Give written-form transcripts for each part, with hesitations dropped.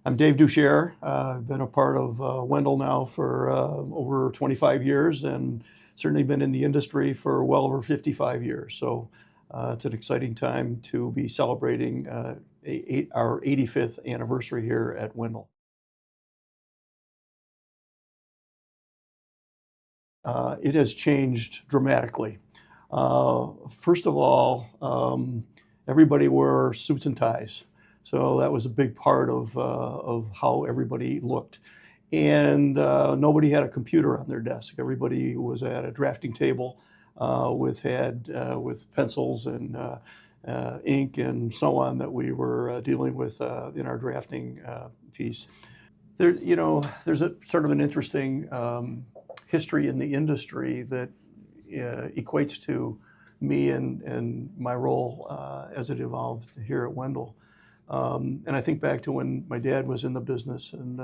I'm Dave Duchscherer. I've been a part of Wendel now for over 25 years and certainly been in the industry for well over 55 years. So it's an exciting time to be celebrating our 85th anniversary here at Wendel. It has changed dramatically. First of all, everybody wore suits and ties. So that was a big part of how everybody looked. And nobody had a computer on their desk. Everybody was at a drafting table with pencils and ink and so on that we were dealing with in our drafting piece. There's a sort of an interesting history in the industry that equates to me and my role as it evolved here at Wendel. And I think back to when my dad was in the business, and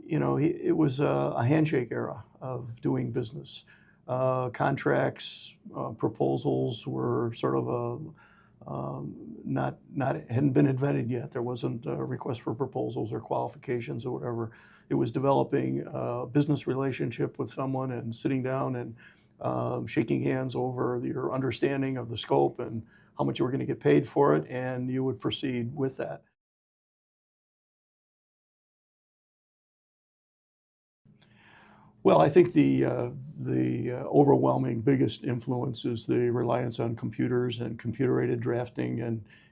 it was a handshake era of doing business. Contracts, proposals were sort of not hadn't been invented yet. There wasn't a request for proposals or qualifications or whatever. It was developing a business relationship with someone and sitting down and shaking hands over your understanding of the scope and how much you were going to get paid for it, and you would proceed with that. Well, I think the overwhelming biggest influence is the reliance on computers and computer-aided drafting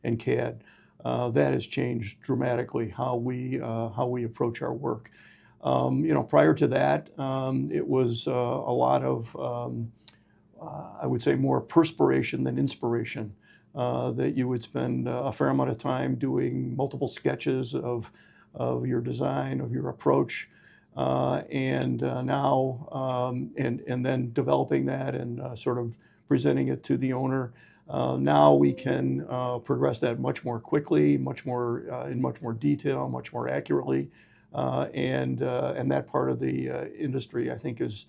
and CAD. That has changed dramatically how we approach our work. Prior to that, it was a lot of I would say more perspiration than inspiration. That you would spend a fair amount of time doing multiple sketches of your design, of your approach, and then developing that and sort of presenting it to the owner. Now we can progress that much more quickly, much more in much more detail, much more accurately, and that part of the industry, I think, is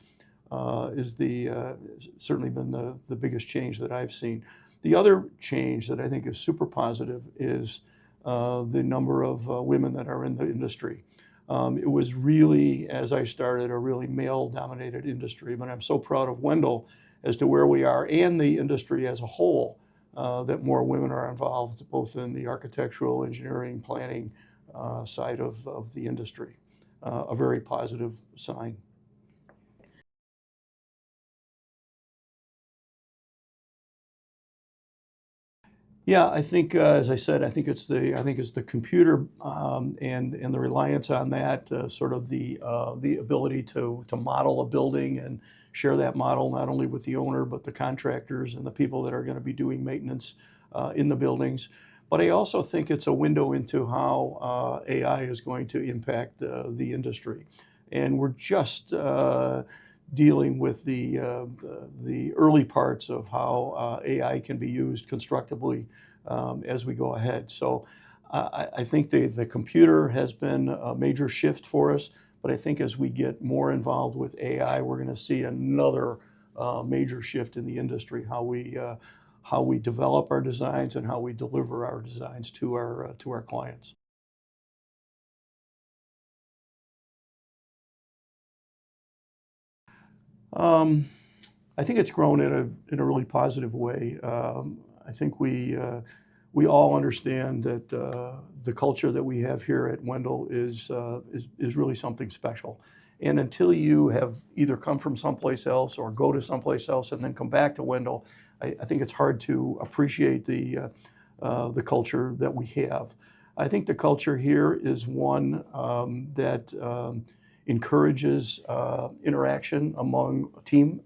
certainly been the biggest change that I've seen. The other change that I think is super positive is the number of women that are in the industry. It was really, as I started, a really male-dominated industry, but I'm so proud of Wendel as to where we are and the industry as a whole, that more women are involved both in the architectural, engineering, planning side of the industry. A very positive sign. Yeah, I think, as I said, I think it's the computer and the reliance on that, sort of the ability to model a building and share that model not only with the owner but the contractors and the people that are going to be doing maintenance in the buildings. But I also think it's a window into how AI is going to impact the industry, and we're just dealing with the early parts of how AI can be used constructively as we go ahead. So I think the computer has been a major shift for us, but I think as we get more involved with AI, we're going to see another major shift in the industry, how we develop our designs and how we deliver our designs to our clients. Um, I think it's grown in a really positive way. I think we all understand that the culture that we have here at Wendel is really something special. And until you have either come from someplace else or go to someplace else and then come back to Wendel, I think it's hard to appreciate the culture that we have. I think the culture here is one that encourages interaction among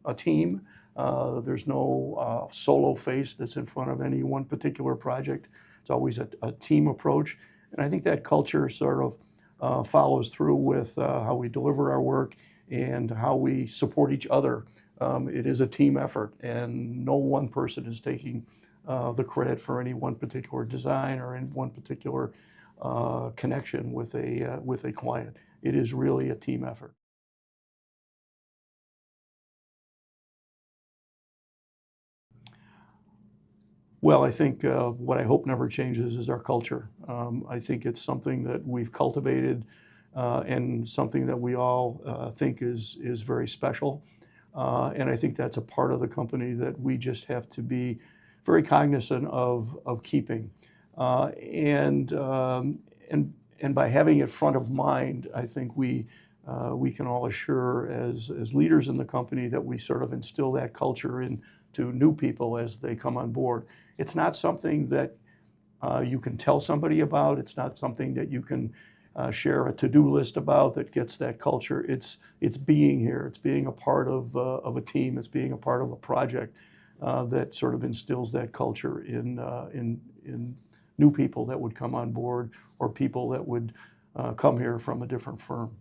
a team. There's no solo face that's in front of any one particular project. It's always a team approach. And I think that culture sort of follows through with how we deliver our work and how we support each other. It is a team effort, and no one person is taking the credit for any one particular design or in one particular connection with a client. It is really a team effort. Well, I think what I hope never changes is our culture. I think it's something that we've cultivated and something that we all think is very special. And I think that's a part of the company that we just have to be very cognizant of keeping. And by having it front of mind, I think we can all assure as leaders in the company that we sort of instill that culture into new people as they come on board. It's not something that you can tell somebody about. It's not something that you can share a to-do list about that gets that culture. It's being here. It's being a part of a team. It's being a part of a project that sort of instills that culture in new people that would come on board or people that would come here from a different firm.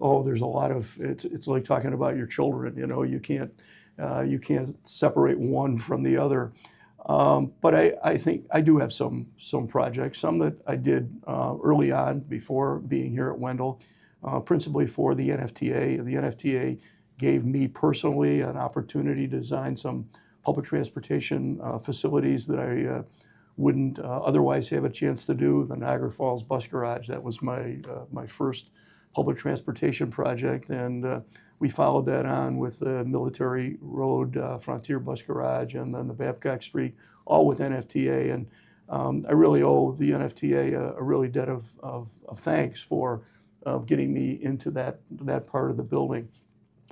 Oh, there's a lot of it's like talking about your children. You know, you can't separate one from the other. But I think I do have some projects, some that I did early on before being here at Wendel, principally for the NFTA. The NFTA gave me personally an opportunity to design some public transportation facilities that I wouldn't otherwise have a chance to do. The Niagara Falls Bus Garage, that was my first public transportation project, and we followed that on with the Military Road Frontier Bus Garage and then the Babcock Street, all with NFTA. And I really owe the NFTA a really debt of thanks for getting me into that part of the building.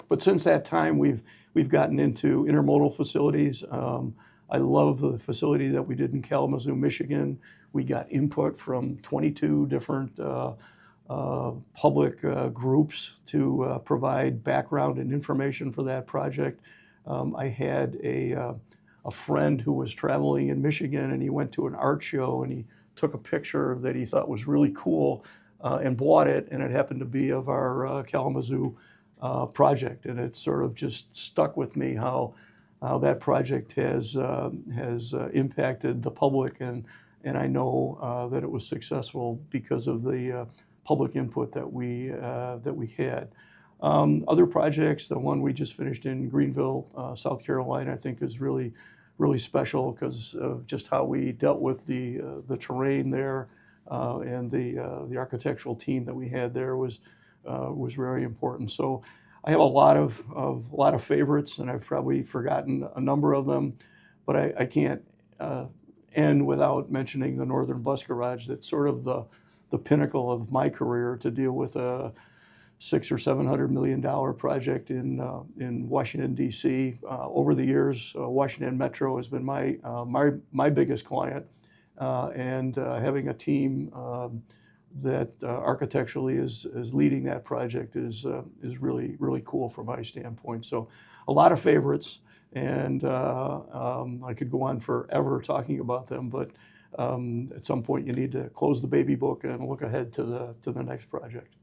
But since that time, we've gotten into intermodal facilities. I love the facility that we did in Kalamazoo, Michigan. We got input from 22 different public groups to provide background and information for that project. I had a friend who was traveling in Michigan, and he went to an art show, and he took a picture that he thought was really cool and bought it, and it happened to be of our Kalamazoo project. And it sort of just stuck with me how that project has impacted the public, and I know that it was successful because of the public input that we had. Other projects, the one we just finished in Greenville, South Carolina, I think is really special because of just how we dealt with the terrain there, and the architectural team that we had there was very important. So I have a lot of favorites, and I've probably forgotten a number of them, but I can't end without mentioning the Northern Bus Garage. That's sort of the pinnacle of my career, to deal with a $600 or $700 million project in Washington, D.C. Over the years, Washington Metro has been my biggest client, and having a team that architecturally is leading that project is really cool from my standpoint. So a lot of favorites, and I could go on forever talking about them, but at some point you need to close the baby book and look ahead to the next project.